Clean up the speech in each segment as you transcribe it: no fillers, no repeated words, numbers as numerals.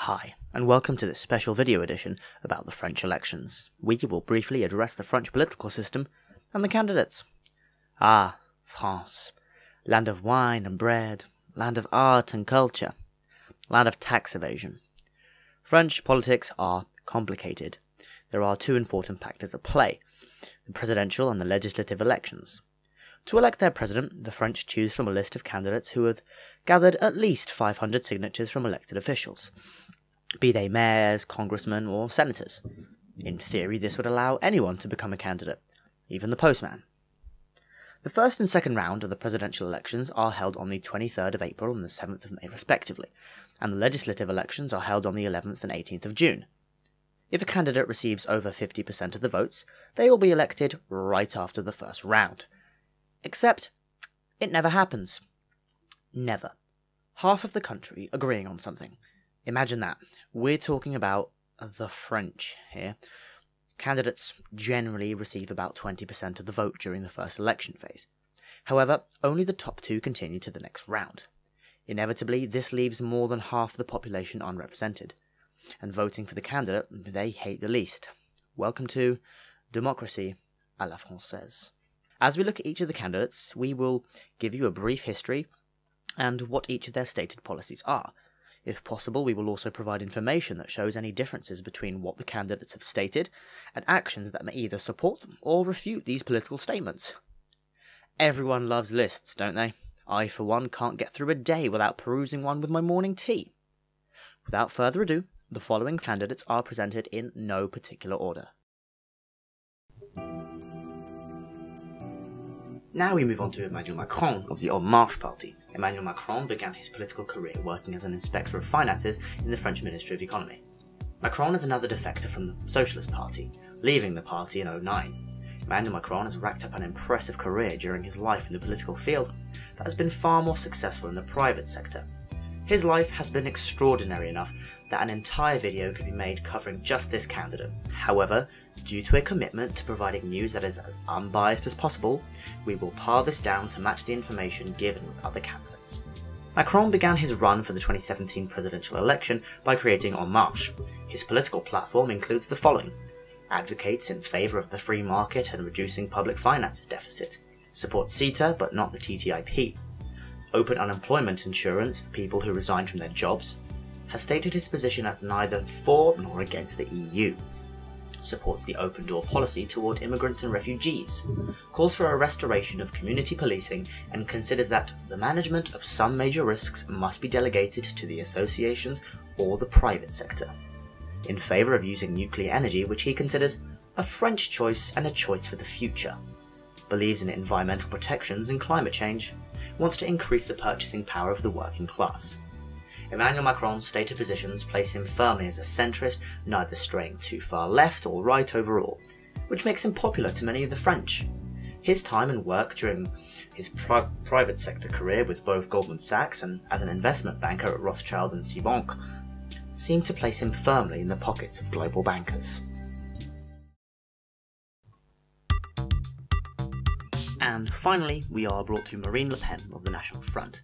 Hi, and welcome to this special video edition about the French elections. We will briefly address the French political system and the candidates. Ah, France, land of wine and bread, land of art and culture, land of tax evasion. French politics are complicated. There are two important factors at play, the presidential and the legislative elections. To elect their president, the French choose from a list of candidates who have gathered at least 500 signatures from elected officials, be they mayors, congressmen, or senators. In theory, this would allow anyone to become a candidate, even the postman. The first and second round of the presidential elections are held on the 23rd of April and the 7th of May respectively, and the legislative elections are held on the 11th and 18th of June. If a candidate receives over 50% of the votes, they will be elected right after the first round. Except, it never happens. Never. Half of the country agreeing on something. Imagine that. We're talking about the French here. Candidates generally receive about 20% of the vote during the first election phase. However, only the top two continue to the next round. Inevitably, this leaves more than half the population unrepresented, and voting for the candidate they hate the least. Welcome to democracy à la française. As we look at each of the candidates, we will give you a brief history and what each of their stated policies are. If possible, we will also provide information that shows any differences between what the candidates have stated and actions that may either support or refute these political statements. Everyone loves lists, don't they? I, for one, can't get through a day without perusing one with my morning tea. Without further ado, the following candidates are presented in no particular order. Now we move on to Emmanuel Macron of the En Marche party. Emmanuel Macron began his political career working as an inspector of finances in the French Ministry of Economy. Macron is another defector from the Socialist Party, leaving the party in 2009. Emmanuel Macron has racked up an impressive career during his life in the political field that has been far more successful in the private sector. His life has been extraordinary enough that an entire video could be made covering just this candidate. However, due to a commitment to providing news that is as unbiased as possible, we will pare this down to match the information given with other candidates. Macron began his run for the 2017 presidential election by creating En Marche. His political platform includes the following: advocates in favour of the free market and reducing public finances deficit, supports CETA but not the TTIP, open unemployment insurance for people who resign from their jobs, has stated his position as neither for nor against the EU, supports the open door policy toward immigrants and refugees, calls for a restoration of community policing, and considers that the management of some major risks must be delegated to the associations or the private sector, in favour of using nuclear energy, which he considers a French choice and a choice for the future, believes in environmental protections and climate change, wants to increase the purchasing power of the working class. Emmanuel Macron's stated positions place him firmly as a centrist, neither straying too far left or right overall, which makes him popular to many of the French. His time and work during his private sector career with both Goldman Sachs and as an investment banker at Rothschild and Citibank seem to place him firmly in the pockets of global bankers. And finally, we are brought to Marine Le Pen of the National Front.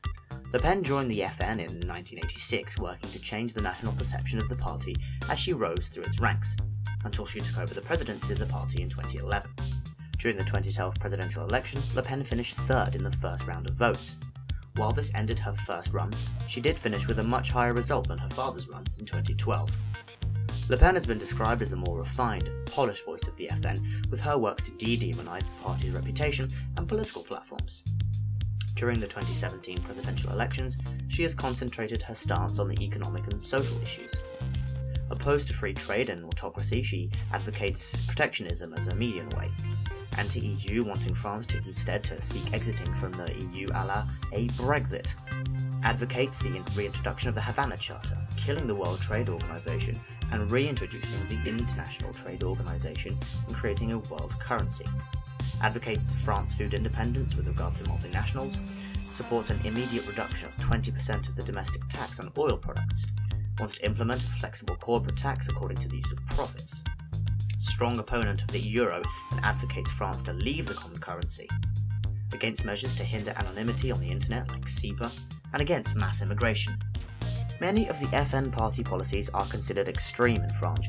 Le Pen joined the FN in 1986, working to change the national perception of the party as she rose through its ranks, until she took over the presidency of the party in 2011. During the 2012 presidential election, Le Pen finished third in the first round of votes. While this ended her first run, she did finish with a much higher result than her father's run in 2012. Le Pen has been described as the more refined, polished voice of the FN, with her work to de-demonise the party's reputation and political platforms. During the 2017 presidential elections, she has concentrated her stance on the economic and social issues. Opposed to free trade and autocracy, she advocates protectionism as a median way. Anti-EU, wanting France to instead seek exiting from the EU a la a Brexit. Advocates the reintroduction of the Havana Charter, killing the World Trade Organization and reintroducing the International Trade Organization and creating a world currency. Advocates France food independence with regard to multinationals, supports an immediate reduction of 20% of the domestic tax on oil products, wants to implement a flexible corporate tax according to the use of profits, strong opponent of the euro and advocates France to leave the common currency, against measures to hinder anonymity on the internet like SIPA, and against mass immigration. Many of the FN party policies are considered extreme in France,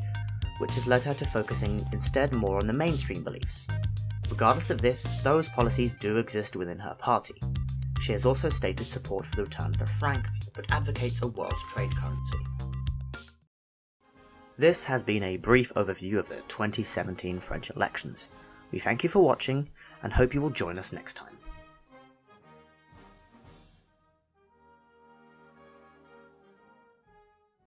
which has led her to focusing instead more on the mainstream beliefs. Regardless of this, those policies do exist within her party. She has also stated support for the return of the franc, but advocates a world trade currency. This has been a brief overview of the 2017 French elections. We thank you for watching and hope you will join us next time.